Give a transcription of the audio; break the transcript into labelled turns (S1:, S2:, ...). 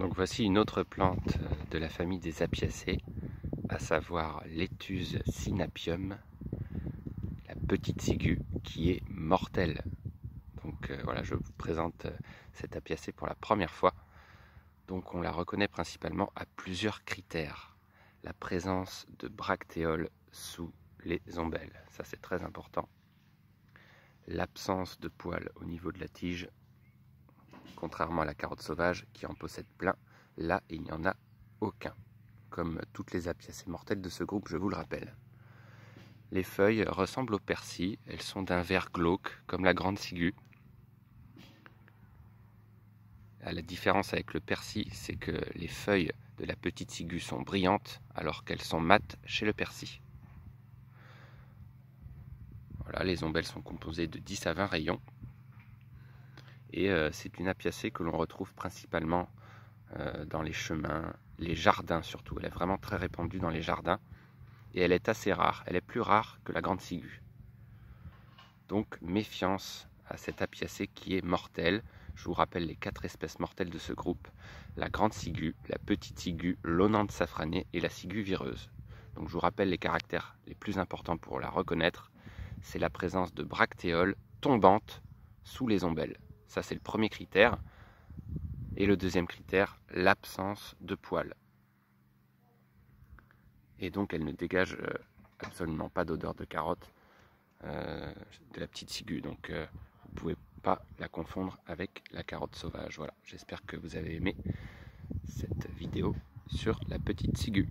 S1: Donc voici une autre plante de la famille des apiacées, à savoir Laetus sinapium, la petite ciguë qui est mortelle. Donc voilà, je vous présente cette apiacée pour la première fois. Donc on la reconnaît principalement à plusieurs critères. La présence de bractéoles sous les ombelles, ça c'est très important. L'absence de poils au niveau de la tige, contrairement à la carotte sauvage qui en possède plein, là il n'y en a aucun, comme toutes les apiacées mortelles de ce groupe, je vous le rappelle. Les feuilles ressemblent au persil, elles sont d'un vert glauque comme la grande ciguë. La différence avec le persil, c'est que les feuilles de la petite ciguë sont brillantes alors qu'elles sont mates chez le persil. Voilà, les ombelles sont composées de 10 à 20 rayons. Et c'est une apiacée que l'on retrouve principalement dans les chemins, les jardins surtout. Elle est vraiment très répandue dans les jardins. Et elle est assez rare. Elle est plus rare que la grande ciguë. Donc méfiance à cette apiacée qui est mortelle. Je vous rappelle les 4 espèces mortelles de ce groupe. La grande ciguë, la petite ciguë, l'aunande safranée et la ciguë vireuse. Donc je vous rappelle les caractères les plus importants pour la reconnaître. C'est la présence de bractéoles tombantes sous les ombelles. Ça c'est le premier critère. Et le deuxième critère, l'absence de poils. Et donc elle ne dégage absolument pas d'odeur de carotte de la petite ciguë. Donc vous ne pouvez pas la confondre avec la carotte sauvage. Voilà, j'espère que vous avez aimé cette vidéo sur la petite ciguë.